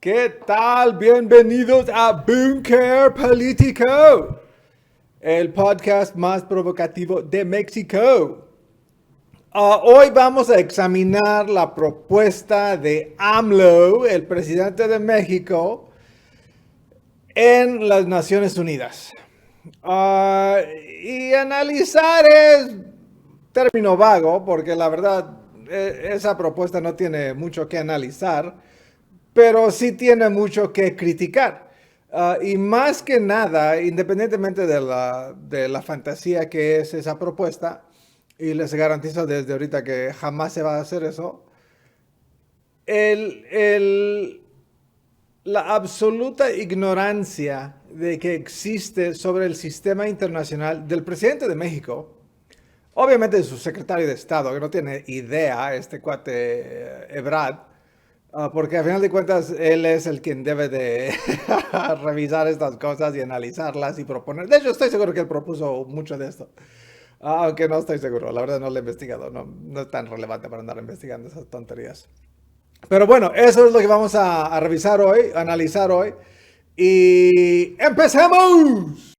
¿Qué tal? Bienvenidos a Bunker Político, el podcast más provocativo de México. Hoy vamos a examinar la propuesta de AMLO, el presidente de México, en las Naciones Unidas. Ah, y analizar es término vago, porque la verdad esa propuesta no tiene mucho que analizar, pero sí tiene mucho que criticar. Y más que nada, independientemente de la fantasía que es esa propuesta, y les garantizo desde ahorita que jamás se va a hacer eso, el, el, la absoluta ignorancia de que existe sobre el sistema internacional del presidente de México, obviamente de su secretario de Estado, que no tiene idea, este cuate Ebrard, porque a final de cuentas él es el quien debe de revisar estas cosas y analizarlas y proponer. De hecho, estoy seguro que él propuso mucho de esto. Aunque no estoy seguro, la verdad no lo he investigado, no es tan relevante para andar investigando esas tonterías. Pero bueno, eso es lo que vamos a revisar hoy, a analizar hoy. Y empecemos.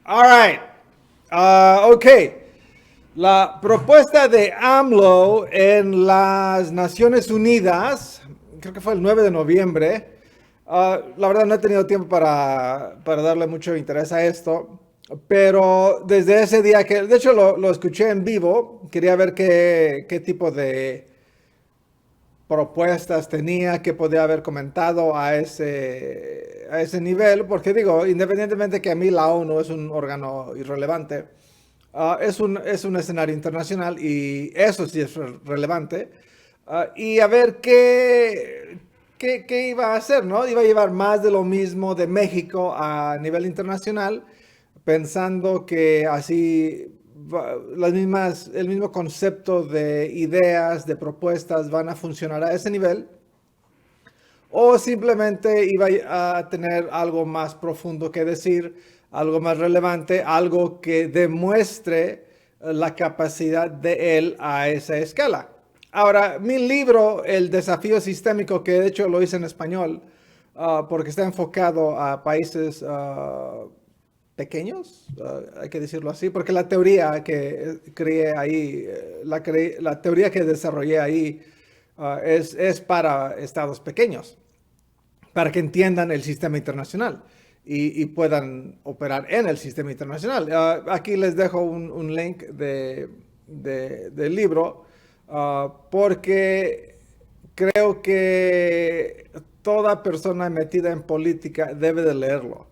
All right. Ok. La propuesta de AMLO en las Naciones Unidas, creo que fue el 9 de noviembre. La verdad no he tenido tiempo para darle mucho interés a esto, pero desde ese día que, de hecho lo escuché en vivo, quería ver qué tipo de propuestas tenía, que podía haber comentado a ese nivel, porque digo, independientemente que a mí la ONU es un órgano irrelevante, es un escenario internacional y eso sí es relevante. Y a ver qué iba a hacer, ¿no? Iba a llevar más de lo mismo de México a nivel internacional, pensando que así el mismo concepto de ideas, de propuestas van a funcionar a ese nivel, o simplemente iba a tener algo más profundo que decir, algo más relevante, algo que demuestre la capacidad de él a esa escala. Ahora, mi libro, El desafío sistémico, que de hecho lo hice en español, porque está enfocado a países pequeños, hay que decirlo así, porque la teoría que creé ahí, la teoría que desarrollé ahí, es para estados pequeños, para que entiendan el sistema internacional y puedan operar en el sistema internacional. Aquí les dejo un link del libro, porque creo que toda persona metida en política debe de leerlo.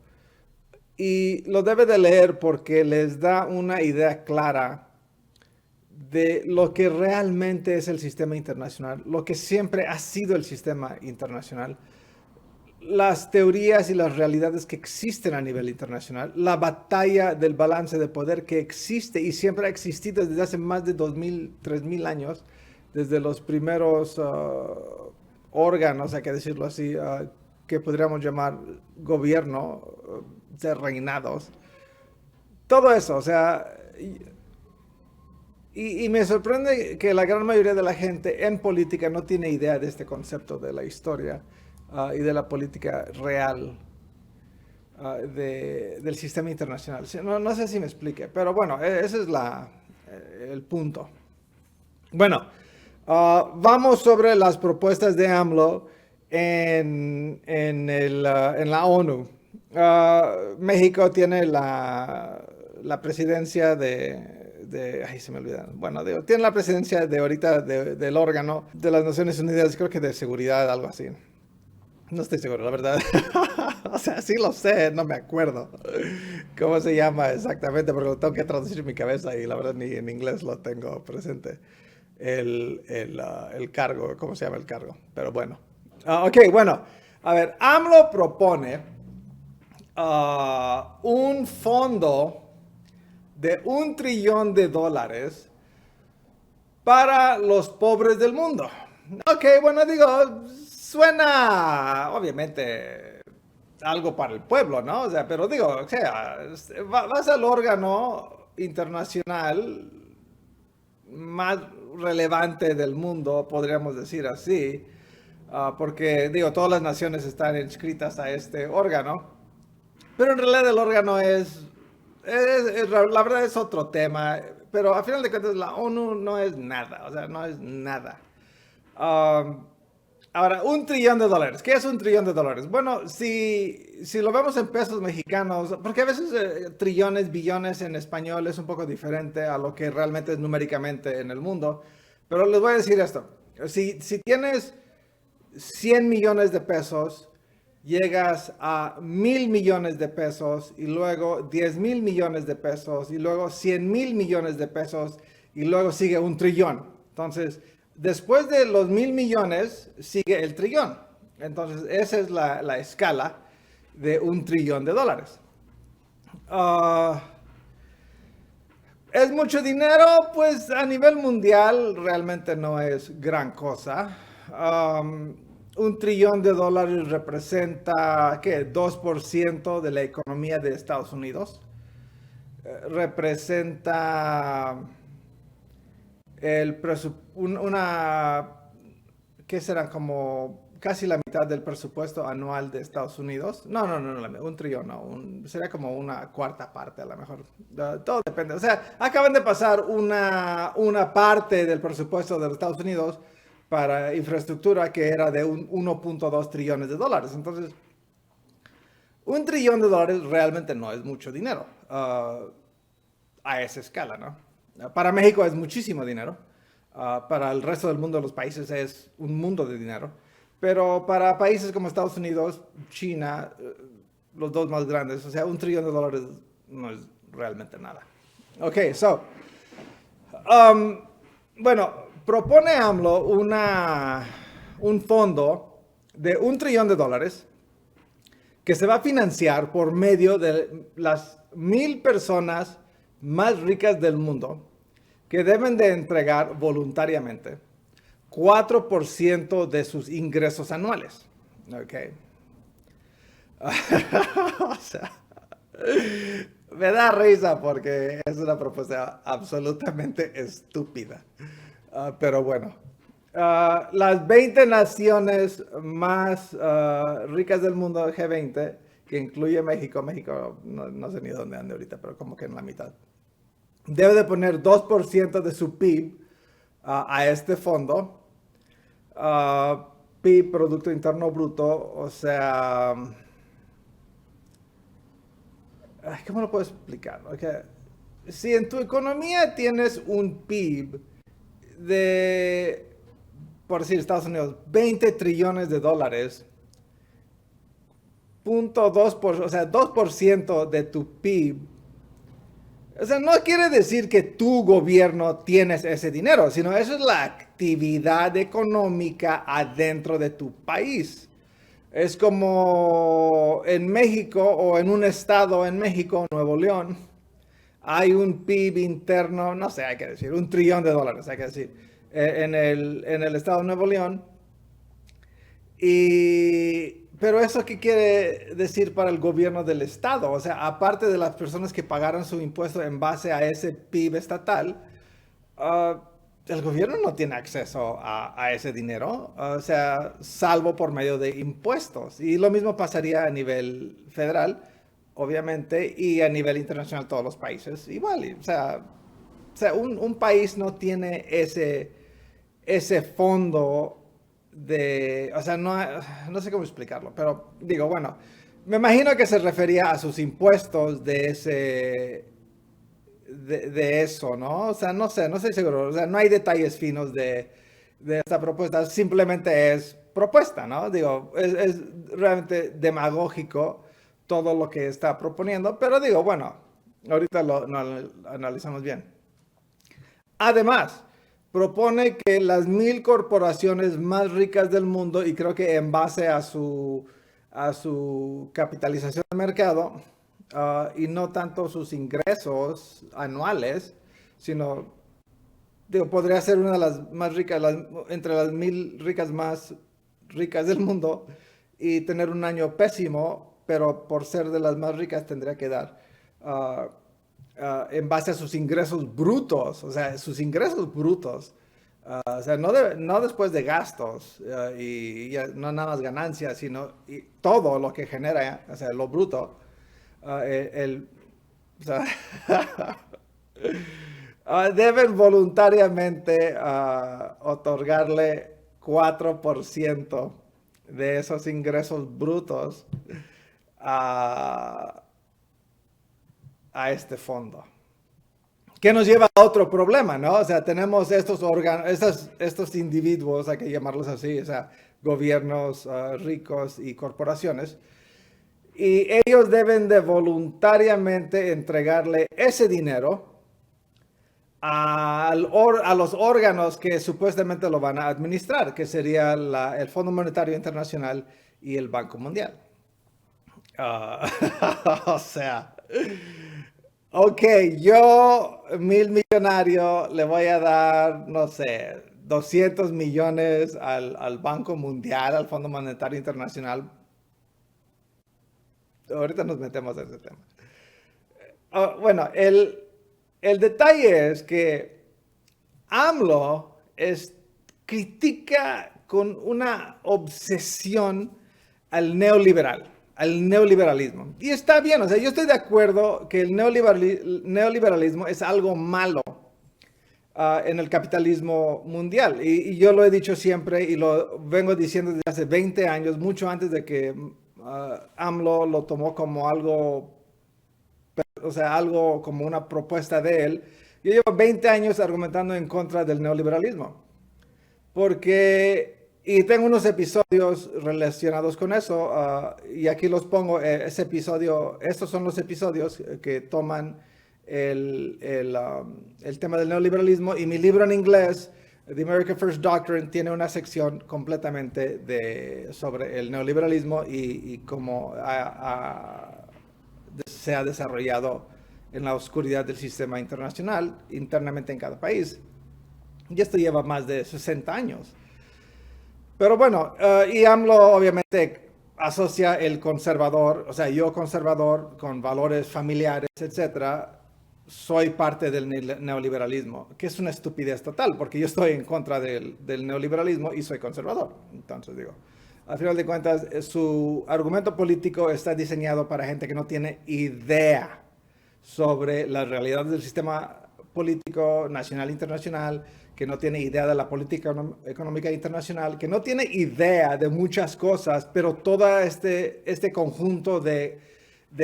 Y lo debe de leer porque les da una idea clara de lo que realmente es el sistema internacional, lo que siempre ha sido el sistema internacional, las teorías y las realidades que existen a nivel internacional, la batalla del balance de poder que existe y siempre ha existido desde hace más de 2000, 3000 años, desde los primeros órganos, hay que decirlo así, que podríamos llamar gobierno, de reinados. Todo eso, o sea, y me sorprende que la gran mayoría de la gente en política no tiene idea de este concepto de la historia, y de la política real, del sistema internacional. Sí, no sé si me explique, pero bueno, ese es el punto. Bueno, vamos sobre las propuestas de AMLO en la ONU. México tiene la presidencia ay, se me olvida. Bueno, tiene la presidencia de ahorita del órgano de las Naciones Unidas, creo que de seguridad, algo así. No estoy seguro, la verdad. O sea, sí lo sé, no me acuerdo cómo se llama exactamente, porque lo tengo que traducir en mi cabeza y la verdad ni en inglés lo tengo presente. El cargo, ¿cómo se llama el cargo? Pero bueno. Ok, bueno. A ver, AMLO propone un fondo de $1 trillón para los pobres del mundo. Ok, bueno, digo, suena obviamente algo para el pueblo, ¿no? O sea, pero digo, o sea, vas al órgano internacional más relevante del mundo, podríamos decir así, porque digo, todas las naciones están inscritas a este órgano, pero en realidad el órgano la verdad es otro tema, pero a final de cuentas la ONU no es nada, o sea, no es nada. Um, Ahora, $1 trillón. ¿Qué es $1 trillón? Bueno, si lo vemos en pesos mexicanos, porque a veces trillones, billones en español es un poco diferente a lo que realmente es numéricamente en el mundo, pero les voy a decir esto. Si tienes 100 millones de pesos, llegas a 1,000 millones de pesos y luego 10,000 millones de pesos y luego 100,000 millones de pesos y luego sigue un trillón. Entonces, después de los 1,000 millones sigue el trillón. Entonces, esa es la escala de $1 trillón. ¿Es mucho dinero? Pues a nivel mundial realmente no es gran cosa. $1 trillón representa, ¿qué? 2% de la economía de Estados Unidos. Representa ¿qué será? Como casi la mitad del presupuesto anual de Estados Unidos. No, un trillón, no, sería como una cuarta parte a lo mejor. Todo depende. O sea, acaban de pasar una parte del presupuesto de los Estados Unidos para infraestructura que era de 1,2 trillones de dólares. Entonces, $1 trillón realmente no es mucho dinero a esa escala, ¿no? Para México es muchísimo dinero. Para el resto del mundo, los países, es un mundo de dinero. Pero para países como Estados Unidos, China, los dos más grandes, o sea, $1 trillón no es realmente nada. Ok, bueno, propone AMLO un fondo de $1 trillón que se va a financiar por medio de las 1,000 personas más ricas del mundo que deben de entregar voluntariamente 4% de sus ingresos anuales. Ok. O sea, me da risa porque es una propuesta absolutamente estúpida. Pero bueno. Las 20 naciones más ricas del mundo, G20, que incluye México. México, no sé ni dónde ande ahorita, pero como que en la mitad. Debe de poner 2% de su PIB a este fondo. PIB, Producto Interno Bruto, o sea... ¿Cómo lo puedo explicar? Okay. Si en tu economía tienes un PIB de, por decir, Estados Unidos, 20 trillones de dólares, 0.2%, o sea, 2% de tu PIB. O sea, no quiere decir que tu gobierno tienes ese dinero, sino eso es la actividad económica adentro de tu país. Es como en México o en un estado en México, Nuevo León, hay un PIB interno, no sé, hay que decir, $1 trillón, hay que decir, en el estado de Nuevo León. Pero eso qué quiere decir para el gobierno del estado, o sea, aparte de las personas que pagaron su impuesto en base a ese PIB estatal, el gobierno no tiene acceso a ese dinero, o sea, salvo por medio de impuestos. Y lo mismo pasaría a nivel federal, obviamente, y a nivel internacional todos los países igual. O sea, un país no tiene ese fondo o sea, no sé cómo explicarlo, pero digo, bueno, me imagino que se refería a sus impuestos de eso, ¿no? O sea, no sé, no estoy seguro, o sea, no hay detalles finos de esta propuesta, simplemente es propuesta, ¿no? Digo, es realmente demagógico todo lo que está proponiendo, pero digo, bueno, ahorita lo analizamos bien. Además, propone que las 1,000 corporaciones más ricas del mundo, y creo que en base a a su capitalización de mercado y no tanto sus ingresos anuales, sino, digo, podría ser una de las más ricas, entre las 1000 ricas más ricas del mundo y tener un año pésimo, pero por ser de las más ricas tendría que dar ah, en base a sus ingresos brutos, o sea, sus ingresos brutos. O sea, no después de gastos y ya no nada más ganancias, sino y todo lo que genera, o sea, lo bruto. O sea, deben voluntariamente otorgarle 4% de esos ingresos brutos a, a este fondo. Que nos lleva a otro problema, ¿no? O sea, tenemos estos individuos, hay que llamarlos así, o sea, gobiernos ricos y corporaciones, y ellos deben de voluntariamente entregarle ese dinero a los órganos que supuestamente lo van a administrar, que sería el Fondo Monetario Internacional y el Banco Mundial. O sea, ok, yo, 1000 millonario, le voy a dar, no sé, 200 millones al Banco Mundial, al Fondo Monetario Internacional. Ahorita nos metemos en ese tema. Bueno, el detalle es que AMLO critica con una obsesión al neoliberalismo. Y está bien, o sea, yo estoy de acuerdo que el neoliberalismo es algo malo en el capitalismo mundial. Y yo lo he dicho siempre y lo vengo diciendo desde hace 20 años, mucho antes de que AMLO lo tomó como algo, o sea, algo como una propuesta de él. Yo llevo 20 años argumentando en contra del neoliberalismo. Porque, y tengo unos episodios relacionados con eso, y aquí los pongo, estos son los episodios que toman el tema del neoliberalismo, y mi libro en inglés, The America First Doctrine, tiene una sección completamente sobre el neoliberalismo y cómo se ha desarrollado en la oscuridad del sistema internacional, internamente en cada país. Y esto lleva más de 60 años. Pero bueno, y AMLO obviamente asocia el conservador, o sea, yo conservador con valores familiares, etcétera, soy parte del neoliberalismo, que es una estupidez total, porque yo estoy en contra del neoliberalismo y soy conservador. Entonces digo, al final de cuentas, su argumento político está diseñado para gente que no tiene idea sobre la realidad del sistema político nacional e internacional, que no tiene idea de la política económica internacional, que no tiene idea de muchas cosas, pero todo este conjunto de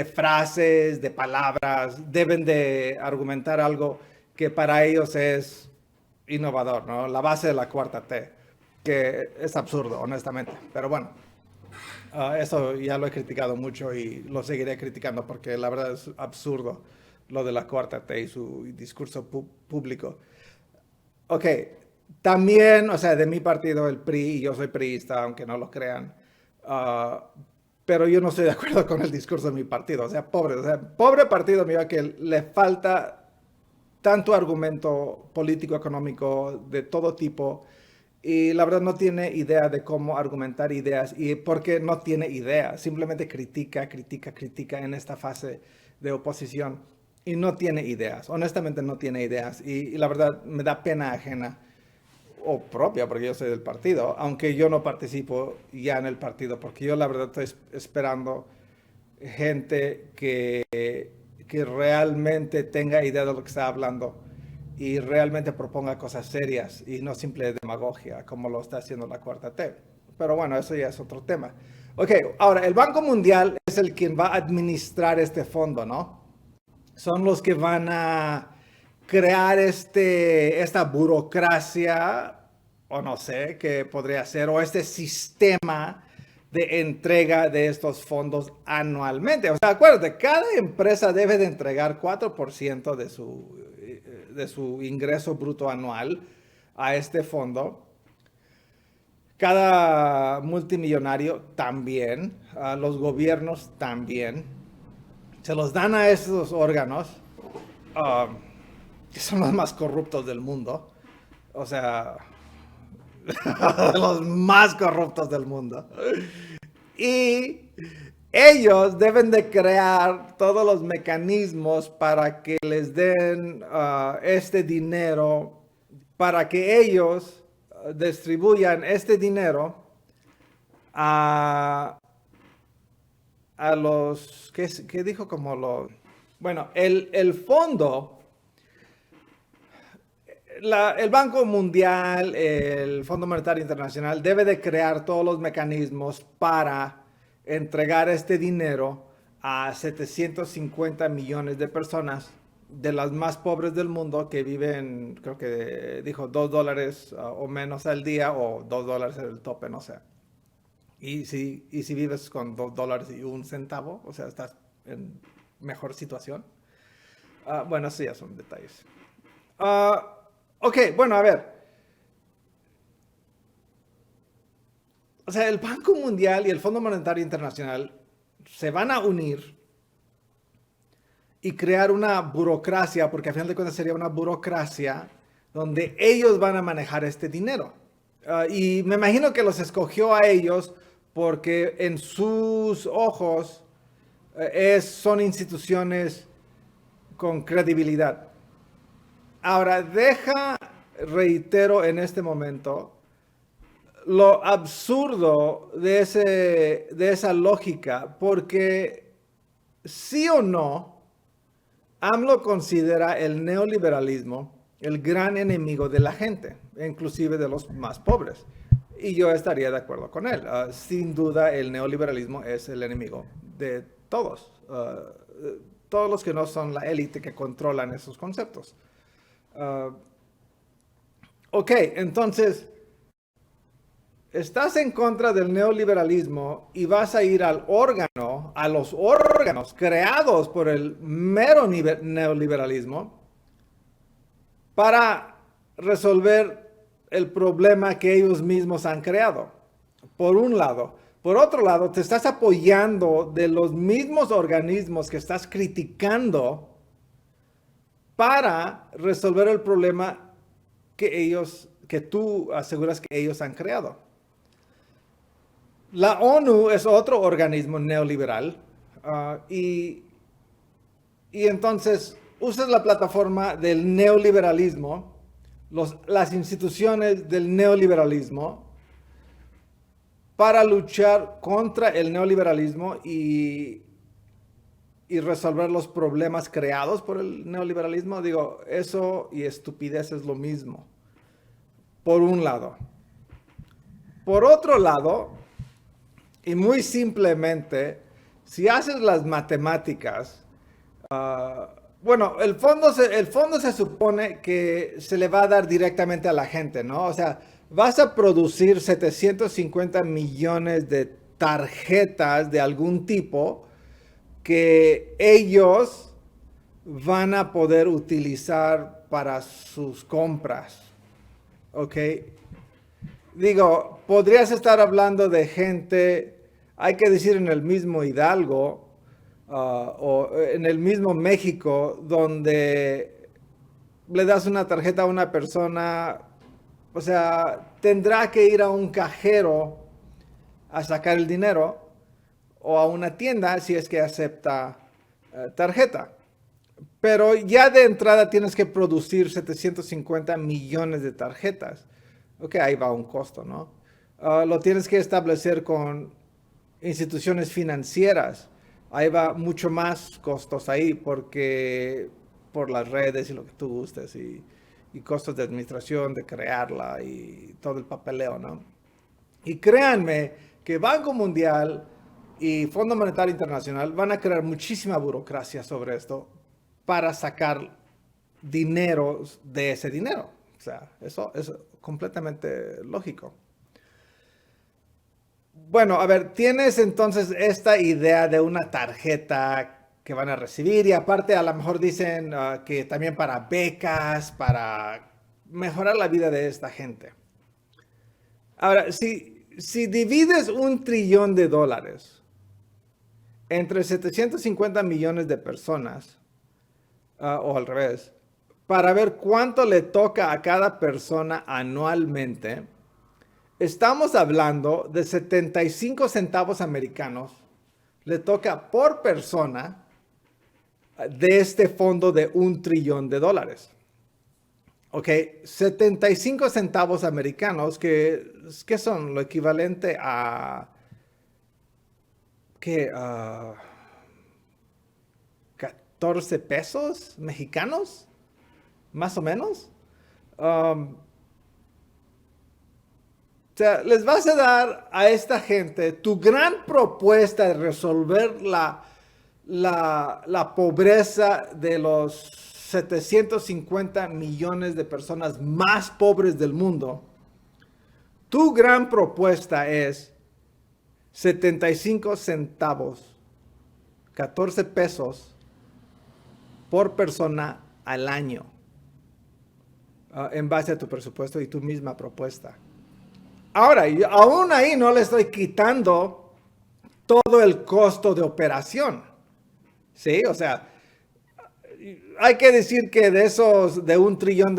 frases, de palabras, deben de argumentar algo que para ellos es innovador, ¿no? La base de la cuarta T, que es absurdo, honestamente. Pero bueno, eso ya lo he criticado mucho y lo seguiré criticando porque la verdad es absurdo lo de la cuarta T y su discurso público. Ok, también, o sea, de mi partido, el PRI, y yo soy priista, aunque no lo crean, pero yo no estoy de acuerdo con el discurso de mi partido. O sea, pobre partido mío que le falta tanto argumento político, económico, de todo tipo, y la verdad no tiene idea de cómo argumentar ideas, y porque no tiene idea, simplemente critica en esta fase de oposición, y no tiene ideas, honestamente no tiene ideas, y la verdad me da pena ajena, o propia, porque yo soy del partido, aunque yo no participo ya en el partido, porque yo la verdad estoy esperando gente que realmente tenga idea de lo que está hablando y realmente proponga cosas serias y no simple demagogia como lo está haciendo la cuarta T. Pero bueno, eso ya es otro tema. Ok, ahora el Banco Mundial es el quien va a administrar este fondo, ¿no? Son los que van a crear esta burocracia, o no sé qué podría ser, o este sistema de entrega de estos fondos anualmente. O sea, acuérdate, cada empresa debe de entregar 4% de su ingreso bruto anual a este fondo, cada multimillonario también, los gobiernos también, se los dan a esos órganos, ah, que son los más corruptos del mundo. O sea, los más corruptos del mundo. Y ellos deben de crear todos los mecanismos para que les den este dinero, para que ellos distribuyan este dinero a, a los, ¿qué dijo? Como los, bueno, el fondo, el Banco Mundial, el Fondo Monetario Internacional debe de crear todos los mecanismos para entregar este dinero a 750 millones de personas de las más pobres del mundo que viven, creo que dijo $2 o menos al día, o $2 es el tope, no sé. Y si vives con $2.01, o sea, estás en mejor situación. Bueno, sí, ya son detalles. Ok, bueno, a ver. O sea, el Banco Mundial y el Fondo Monetario Internacional se van a unir y crear una burocracia, porque al final de cuentas sería una burocracia donde ellos van a manejar este dinero. Y me imagino que los escogió a ellos porque en sus ojos son instituciones con credibilidad. Ahora, reitero en este momento, lo absurdo de esa lógica, porque sí o no, AMLO considera el neoliberalismo el gran enemigo de la gente, inclusive de los más pobres. Y yo estaría de acuerdo con él. Sin duda, el neoliberalismo es el enemigo de todos. Todos los que no son la élite que controlan esos conceptos. Ok, entonces, estás en contra del neoliberalismo y vas a ir a los órganos creados por el mero neoliberalismo para resolver el problema que ellos mismos han creado, por un lado. Por otro lado, te estás apoyando de los mismos organismos que estás criticando para resolver el problema que tú aseguras que ellos han creado. La ONU es otro organismo neoliberal y entonces usas la plataforma del neoliberalismo, las instituciones del neoliberalismo, para luchar contra el neoliberalismo y resolver los problemas creados por el neoliberalismo. Digo, eso y estupidez es lo mismo, por un lado. Por otro lado, y muy simplemente, si haces las matemáticas, bueno, el fondo se supone que se le va a dar directamente a la gente, ¿no? O sea, vas a producir 750 millones de tarjetas de algún tipo que ellos van a poder utilizar para sus compras, ¿ok? Digo, podrías estar hablando de gente, hay que decir en el mismo Hidalgo, o en el mismo México, donde le das una tarjeta a una persona, o sea, tendrá que ir a un cajero a sacar el dinero, o a una tienda si es que acepta tarjeta. Pero ya de entrada tienes que producir 750 millones de tarjetas. Ok, ahí va un costo, ¿no? Lo tienes que establecer con instituciones financieras. Ahí va mucho más costos ahí porque por las redes y lo que tú gustes y costos de administración, de crearla y todo el papeleo, ¿no? Y créanme que Banco Mundial y Fondo Monetario Internacional van a crear muchísima burocracia sobre esto para sacar dinero de ese dinero. O sea, eso es completamente lógico. Bueno, a ver, tienes entonces esta idea de una tarjeta que van a recibir y aparte a lo mejor dicen que también para becas, para mejorar la vida de esta gente. Ahora, si si divides $1 trillón entre 750 millones de personas, o al revés, para ver cuánto le toca a cada persona anualmente, estamos hablando de 75 centavos americanos le toca por persona de este fondo de $1 trillón. Ok, 75 centavos americanos, que son lo equivalente a, ¿qué? 14 pesos mexicanos, más o menos. O sea, les vas a dar a esta gente tu gran propuesta de resolver la pobreza de los 750 millones de personas más pobres del mundo. Tu gran propuesta es 75 centavos, 14 pesos por persona al año, en base a tu presupuesto y tu misma propuesta. Ahora, aún ahí no le estoy quitando todo el costo de operación. ¿Sí? O sea, hay que decir que de esos, de $1 trillón,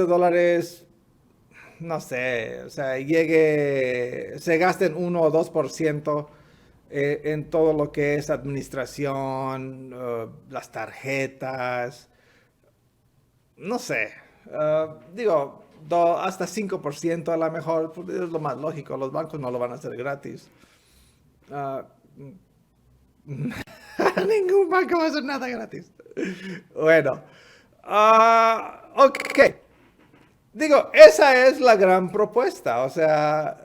no sé, o sea, se gasten 1 o 2% en todo lo que es administración, las tarjetas, no sé, digo, hasta 5% a lo mejor, pues, es lo más lógico, los bancos no lo van a hacer gratis. Uh, Ningún banco va a hacer nada gratis. Bueno, ok. Digo, esa es la gran propuesta. O sea,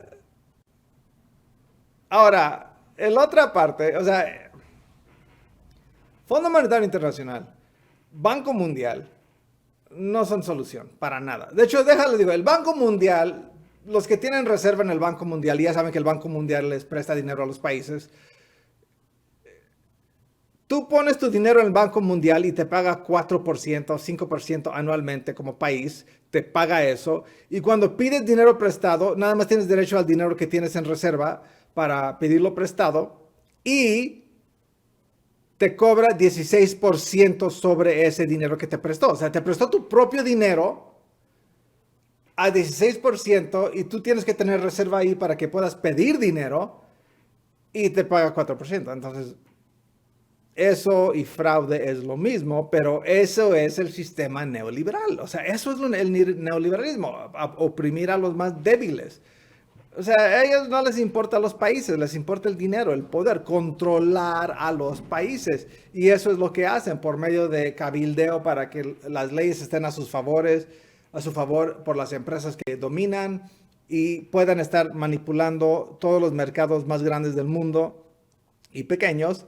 ahora, en otra parte, o sea, Fondo Monetario Internacional, Banco Mundial, no son solución para nada. De hecho, déjale digo, el Banco Mundial, los que tienen reserva en el Banco Mundial, ya saben que el Banco Mundial les presta dinero a los países. Tú pones tu dinero en el Banco Mundial y te paga 4% o 5% anualmente como país, te paga eso. Y cuando pides dinero prestado, nada más tienes derecho al dinero que tienes en reserva para pedirlo prestado y te cobra 16% sobre ese dinero que te prestó. O sea, te prestó tu propio dinero a 16% y tú tienes que tener reserva ahí para que puedas pedir dinero y te paga 4%. Entonces, eso y fraude es lo mismo, pero eso es el sistema neoliberal. O sea, eso es el neoliberalismo, oprimir a los más débiles. O sea, a ellos no les importa a los países, les importa el dinero, el poder, controlar a los países. Y eso es lo que hacen por medio de cabildeo para que las leyes estén a sus favores, a su favor por las empresas que dominan y puedan estar manipulando todos los mercados más grandes del mundo y pequeños.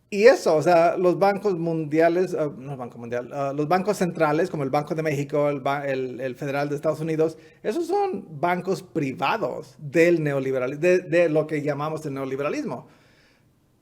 Y eso, o sea, los bancos mundiales, no el Banco Mundial, los bancos centrales como el Banco de México, el Federal de Estados Unidos, esos son bancos privados del neoliberalismo, de lo que llamamos el neoliberalismo.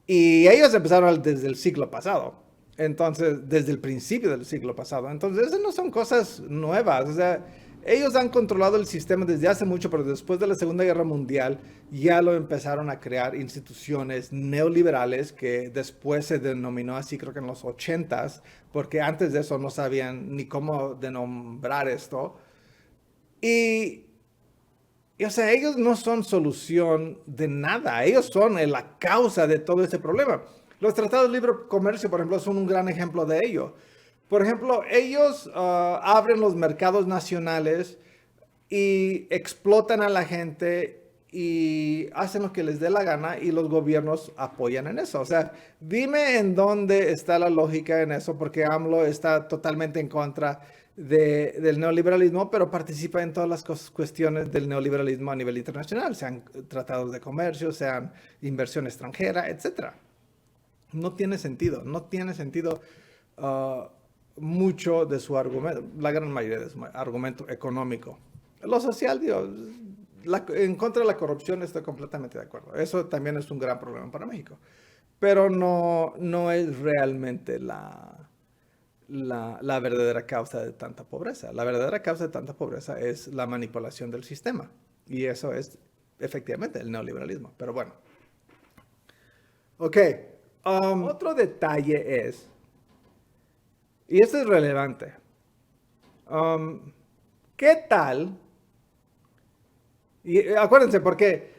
Y ellos empezaron desde el siglo pasado, entonces, desde el principio del siglo pasado. Entonces, esas no son cosas nuevas, o sea, ellos han controlado el sistema desde hace mucho, pero después de la Segunda Guerra Mundial ya lo empezaron a crear instituciones neoliberales que después se denominó así, creo que en los 80s, porque antes de eso no sabían ni cómo denombrar esto. O sea, ellos no son solución de nada, ellos son la causa de todo este problema. Los tratados de libre comercio, por ejemplo, son un gran ejemplo de ello. Por ejemplo, ellos abren los mercados nacionales y explotan a la gente y hacen lo que les dé la gana y los gobiernos apoyan en eso. O sea, dime en dónde está la lógica en eso, porque AMLO está totalmente en contra del neoliberalismo, pero participa en todas las cuestiones del neoliberalismo a nivel internacional, sean tratados de comercio, sean inversión extranjera, etc. No tiene sentido, no tiene sentido. Mucho de su argumento, la gran mayoría de su argumento económico. Lo social, digo, en contra de la corrupción estoy completamente de acuerdo. Eso también es un gran problema para México. Pero no es realmente la verdadera causa de tanta pobreza. La verdadera causa de tanta pobreza es la manipulación del sistema. Y eso es efectivamente el neoliberalismo. Pero bueno. Ok. Otro detalle es, y esto es relevante, ¿qué tal? Y acuérdense, porque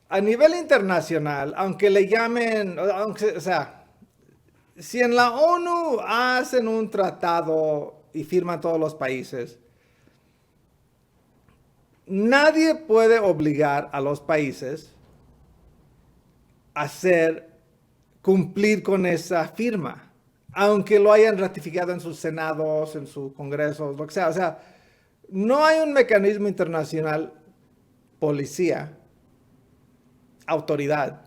a nivel internacional, aunque le llamen, o sea, si en la ONU hacen un tratado y firman todos los países, nadie puede obligar a los países a cumplir con esa firma, aunque lo hayan ratificado en sus senados, en sus congresos, lo que sea. O sea, no hay un mecanismo internacional, policía, autoridad,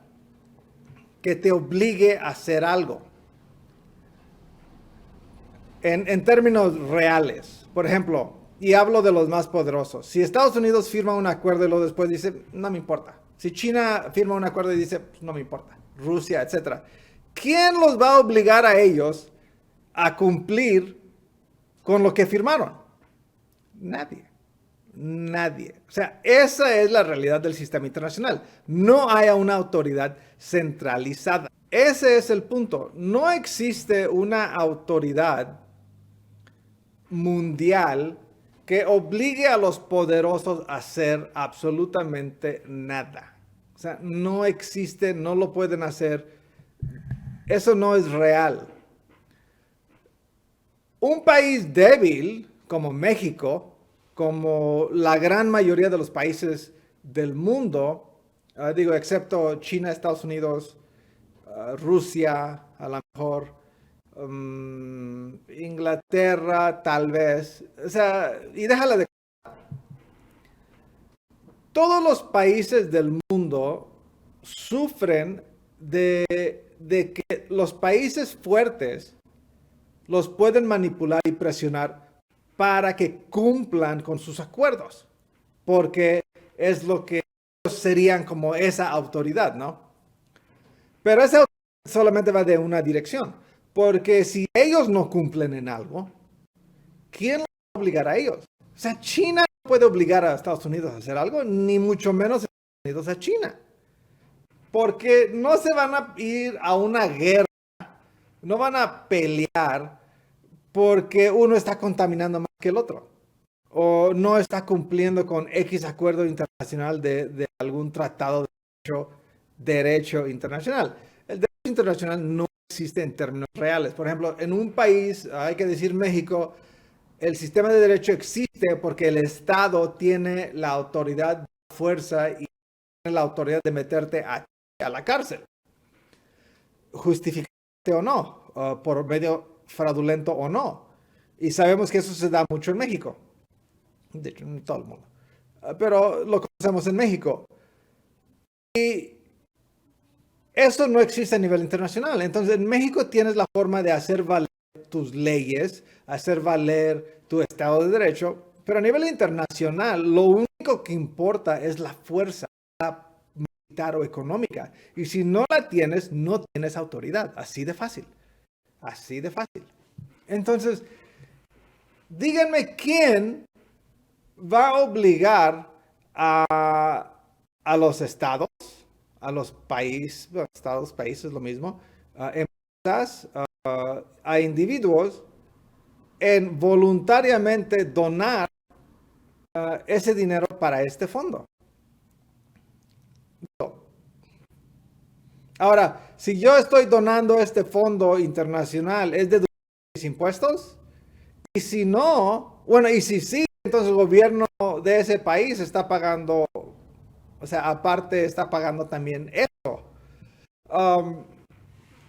que te obligue a hacer algo. En términos reales, por ejemplo, y hablo de los más poderosos, si Estados Unidos firma un acuerdo y luego después dice, no me importa. Si China firma un acuerdo y dice, pues no me importa. Rusia, etc. ¿Quién los va a obligar a ellos a cumplir con lo que firmaron? Nadie. Nadie. O sea, esa es la realidad del sistema internacional. No hay una autoridad centralizada. Ese es el punto. No existe una autoridad mundial que obligue a los poderosos a hacer absolutamente nada. O sea, no existe, no lo pueden hacer. Eso no es real. Un país débil como México, como la gran mayoría de los países del mundo, digo, excepto China, Estados Unidos, Rusia, a lo mejor, Inglaterra, tal vez. O sea, y déjala de... Todos los países del mundo sufren de que los países fuertes los pueden manipular y presionar para que cumplan con sus acuerdos, porque es lo que ellos serían como esa autoridad, ¿no? Pero esa autoridad solamente va de una dirección, porque si ellos no cumplen en algo, ¿quién los va a obligar a ellos? O sea, China no puede obligar a Estados Unidos a hacer algo, ni mucho menos Estados Unidos a China, porque no se van a ir a una guerra, no van a pelear porque uno está contaminando más que el otro, o no está cumpliendo con X acuerdo internacional de algún tratado de derecho internacional. El derecho internacional no existe en términos reales. Por ejemplo, en un país, hay que decir México, el sistema de derecho existe porque el Estado tiene la autoridad, la fuerza y tiene la autoridad de meterte a la cárcel, justificarte o no, por medio fraudulento o no. Y sabemos que eso se da mucho en México. De hecho, en todo el mundo. Pero lo conocemos en México. Y eso no existe a nivel internacional. Entonces, en México tienes la forma de hacer valer tus leyes, hacer valer tu Estado de Derecho, pero a nivel internacional, lo único que importa es la fuerza militar o económica. Y si no la tienes, no tienes autoridad. Así de fácil. Así de fácil. Entonces, díganme quién va a obligar a los estados, a los países, bueno, estados, países, lo mismo, empresas, a individuos en voluntariamente donar ese dinero para este fondo. Ahora, si yo estoy donando este fondo internacional, ¿es de mis impuestos? Y si no, bueno, y si sí, entonces el gobierno de ese país está pagando, o sea, aparte está pagando también eso.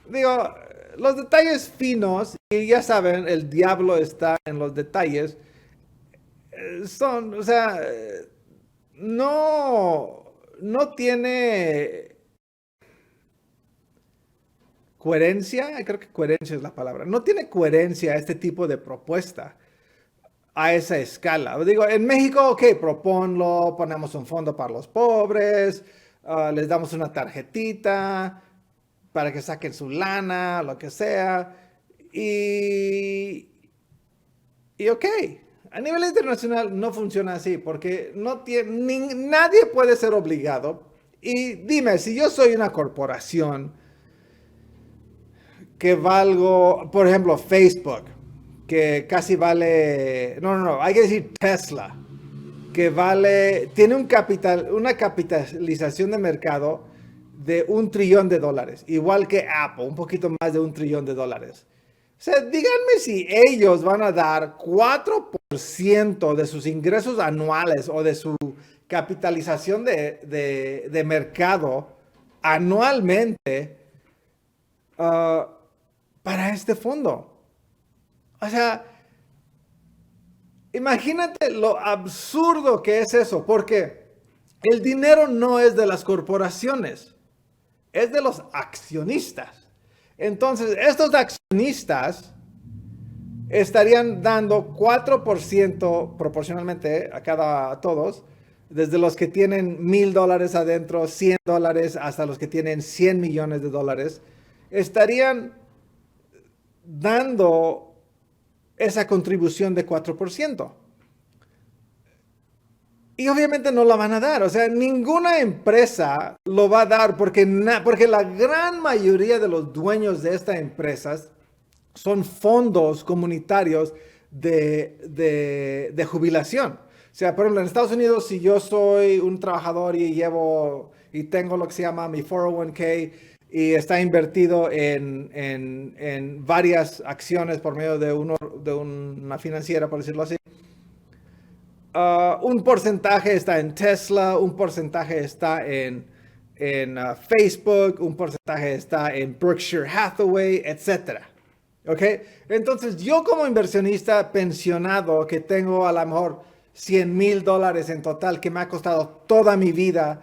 Digo, los detalles finos, y ya saben, el diablo está en los detalles, son, o sea, no tiene coherencia, creo que coherencia es la palabra, no tiene coherencia este tipo de propuesta a esa escala. Digo, en México, ok, proponlo, ponemos un fondo para los pobres, les damos una tarjetita para que saquen su lana, lo que sea, y ok, A nivel internacional no funciona así porque nadie puede ser obligado. Y dime, si yo soy una corporación que valgo, por ejemplo, Facebook, que casi vale, no, hay que decir Tesla, que vale, tiene una capitalización de mercado de $1 trillón, igual que Apple, un poquito más de $1 trillón. O sea, díganme si ellos van a dar 4% de sus ingresos anuales o de su capitalización de mercado anualmente para este fondo. O sea, imagínate lo absurdo que es eso, porque el dinero no es de las corporaciones, es de los accionistas. Entonces, estos accionistas estarían dando 4% proporcionalmente a todos, desde los que tienen $1,000 adentro, $100, hasta los que tienen $100 millones, estarían dando esa contribución de 4%. Y obviamente no la van a dar, o sea, ninguna empresa lo va a dar porque la gran mayoría de los dueños de estas empresas son fondos comunitarios de jubilación. O sea, por ejemplo, en Estados Unidos, si yo soy un trabajador y tengo lo que se llama mi 401k y está invertido en varias acciones por medio de una financiera, por decirlo así, un porcentaje está en Tesla, un porcentaje está en Facebook, un porcentaje está en Berkshire Hathaway, etc. ¿Ok? Entonces, yo como inversionista pensionado que tengo a lo mejor $100,000 en total, que me ha costado toda mi vida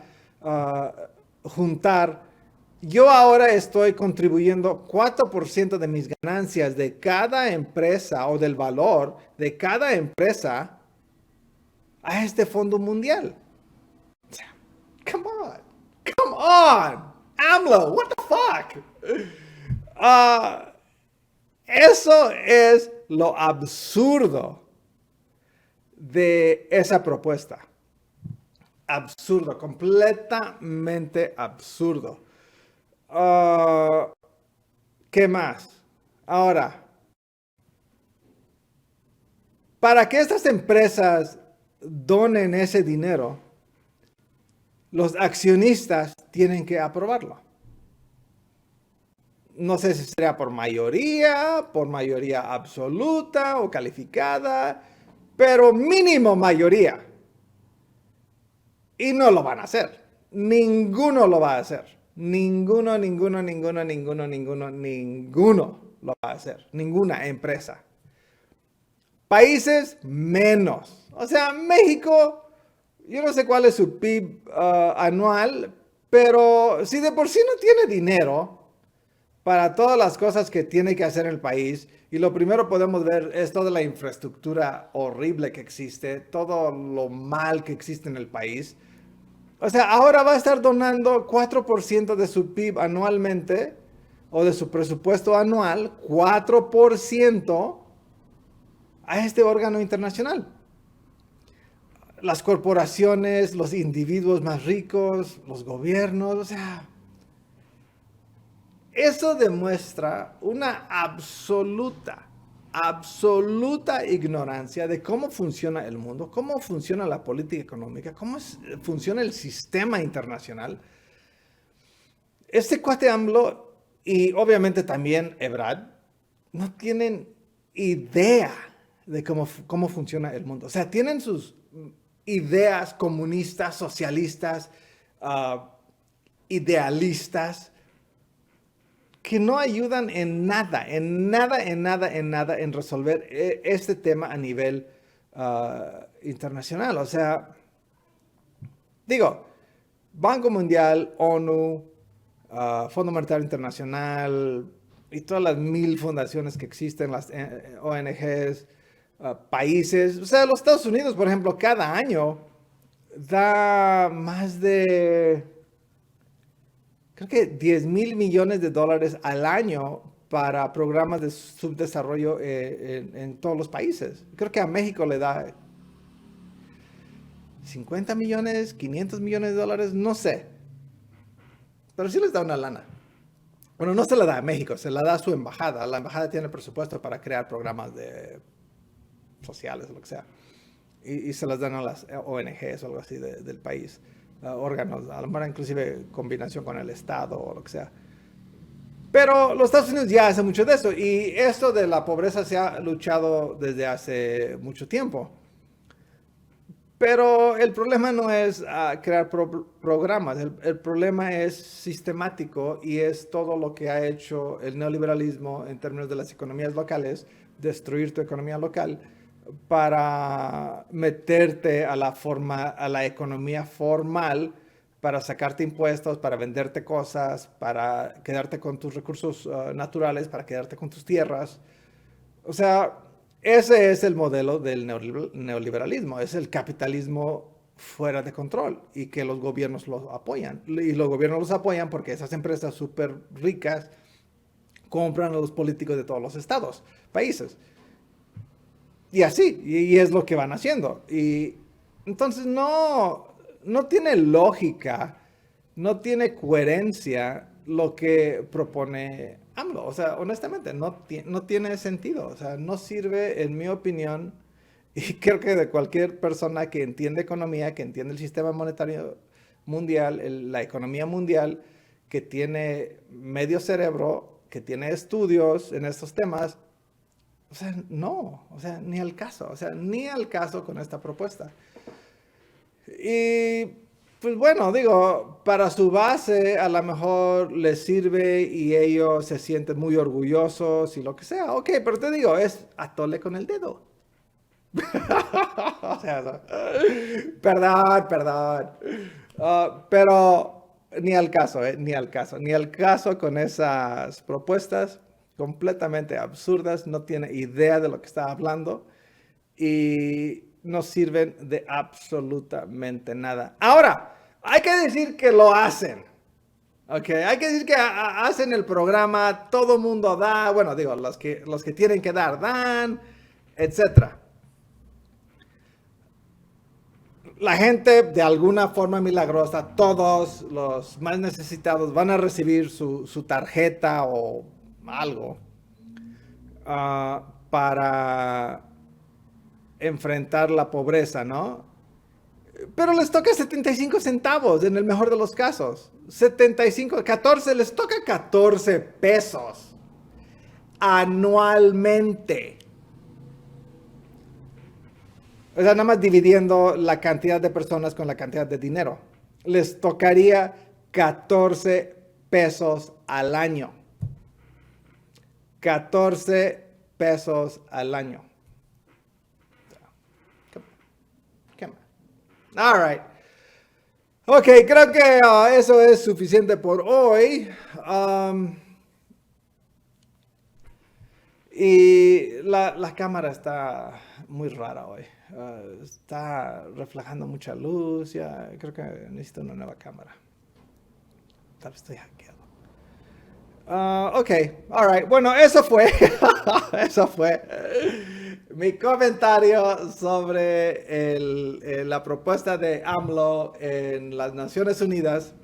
juntar, yo ahora estoy contribuyendo 4% de mis ganancias de cada empresa o del valor de cada empresa a este fondo mundial. Come on. Come on. AMLO, what the fuck? Eso es lo absurdo de esa propuesta. Absurdo, completamente absurdo. ¿Qué más? Ahora, para que estas empresas donen ese dinero, los accionistas tienen que aprobarlo. No sé si será por mayoría absoluta o calificada, pero mínimo mayoría. Y no lo van a hacer. Ninguno lo va a hacer. Ninguno lo va a hacer. Ninguna empresa. Países menos. O sea, México, yo no sé cuál es su PIB anual, pero si de por sí no tiene dinero para todas las cosas que tiene que hacer en el país, y lo primero podemos ver es toda la infraestructura horrible que existe, todo lo mal que existe en el país. O sea, ahora va a estar donando 4% de su PIB anualmente, o de su presupuesto anual, 4% a este órgano internacional. Las corporaciones, los individuos más ricos, los gobiernos, o sea, eso demuestra una absoluta ignorancia de cómo funciona el mundo, cómo funciona la política económica, funciona el sistema internacional. Este cuate AMLO y obviamente también Ebrard no tienen idea de cómo funciona el mundo. O sea, tienen sus ideas comunistas, socialistas, idealistas, que no ayudan en nada en resolver este tema a nivel internacional. O sea, digo, Banco Mundial, ONU, Fondo Monetario Internacional y todas las 1,000 fundaciones que existen, las ONGs, países. O sea, los Estados Unidos, por ejemplo, cada año da más de, creo que $10,000 millones al año para programas de subdesarrollo en todos los países. Creo que a México le da 50 millones, 500 millones de dólares, no sé. Pero sí les da una lana. Bueno, no se la da a México, se la da a su embajada. La embajada tiene presupuesto para crear programas sociales o lo que sea. Y se las dan a las ONGs o algo así del país. Órganos, a lo mejor inclusive combinación con el Estado o lo que sea. Pero los Estados Unidos ya hacen mucho de eso. Y esto de la pobreza se ha luchado desde hace mucho tiempo. Pero el problema no es crear programas, el problema es sistemático y es todo lo que ha hecho el neoliberalismo en términos de las economías locales, destruir tu economía local para meterte a la economía formal, para sacarte impuestos, para venderte cosas, para quedarte con tus recursos naturales, para quedarte con tus tierras. O sea, ese es el modelo del neoliberalismo, es el capitalismo fuera de control y que los gobiernos lo apoyan. Y los gobiernos los apoyan porque esas empresas súper ricas compran a los políticos de todos los estados, países. Y así, y es lo que van haciendo. Y entonces no tiene lógica, no tiene coherencia lo que propone AMLO. O sea, honestamente, no tiene sentido. O sea, no sirve, en mi opinión, y creo que de cualquier persona que entiende economía, que entiende el sistema monetario mundial, la economía mundial, que tiene medio cerebro, que tiene estudios en estos temas, o sea, no, o sea, ni al caso, o sea, ni al caso con esta propuesta. Y pues bueno, digo, para su base a lo mejor les sirve y ellos se sienten muy orgullosos y lo que sea. Ok, pero te digo, es atole con el dedo. O sea, perdón. Pero ni al caso, ni al caso. Ni al caso con esas propuestas completamente absurdas. No tiene idea de lo que está hablando. Y no sirven de absolutamente nada. Ahora, hay que decir que lo hacen. Ok, hay que decir que hacen el programa, todo mundo da, bueno, digo, los que tienen que dar, dan, etc. La gente, de alguna forma milagrosa, todos los más necesitados van a recibir su tarjeta o algo para enfrentar la pobreza, ¿no? Pero les toca 75 centavos en el mejor de los casos. 14, les toca 14 pesos anualmente. O sea, nada más dividiendo la cantidad de personas con la cantidad de dinero. Les tocaría 14 pesos al año. 14 pesos al año. All right. Ok, creo que eso es suficiente por hoy. Y la cámara está muy rara hoy. Está reflejando mucha luz. Ya creo que necesito una nueva cámara. Tal vez estoy hackeado. Ok, all right. Bueno, eso fue. Eso fue mi comentario sobre la propuesta de AMLO en las Naciones Unidas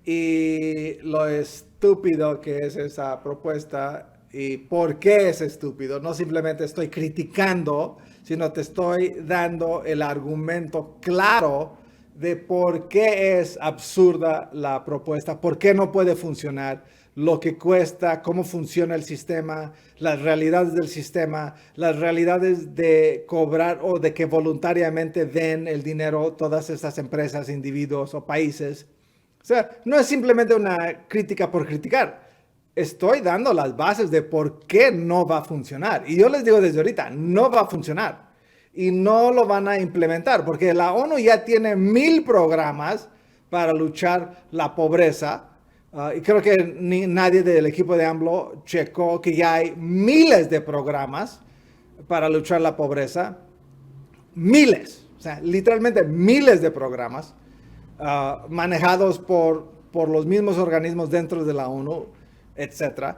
y lo estúpido que es esa propuesta y por qué es estúpido. No simplemente estoy criticando, sino te estoy dando el argumento claro de por qué es absurda la propuesta, por qué no puede funcionar, lo que cuesta, cómo funciona el sistema, las realidades del sistema, las realidades de cobrar o de que voluntariamente den el dinero todas estas empresas, individuos o países. O sea, no es simplemente una crítica por criticar. Estoy dando las bases de por qué no va a funcionar. Y yo les digo desde ahorita, no va a funcionar. Y no lo van a implementar porque la ONU ya tiene 1000 programas para luchar la pobreza. Y creo que nadie del equipo de AMLO checó que ya hay miles de programas para luchar la pobreza. Miles, o sea, literalmente miles de programas manejados por los mismos organismos dentro de la ONU, etc.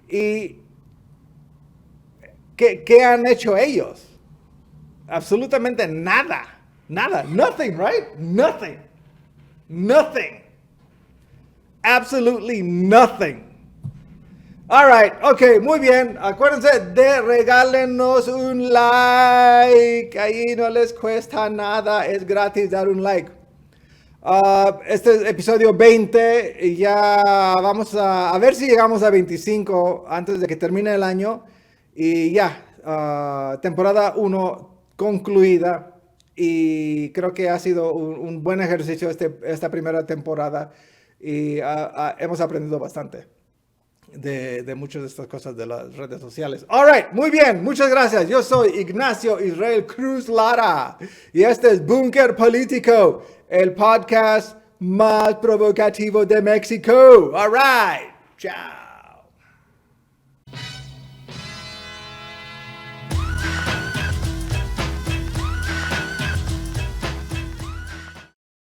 ¿Y qué han hecho ellos? Absolutamente nada. Nada. Nothing, right? Nothing. Nothing. Absolutely nothing. All right, ok, muy bien. Acuérdense de regálenos un like. Ahí no les cuesta nada, es gratis dar un like. Este es episodio 20 y ya vamos a ver si llegamos a 25 antes de que termine el año. Y ya, temporada 1 concluida. Y creo que ha sido un buen ejercicio esta primera temporada. Y hemos aprendido bastante de muchas de estas cosas de las redes sociales. All right, muy bien, muchas gracias. Yo soy Ignacio Israel Cruz Lara y este es Búnker Político, el podcast más provocativo de México. All right, chao.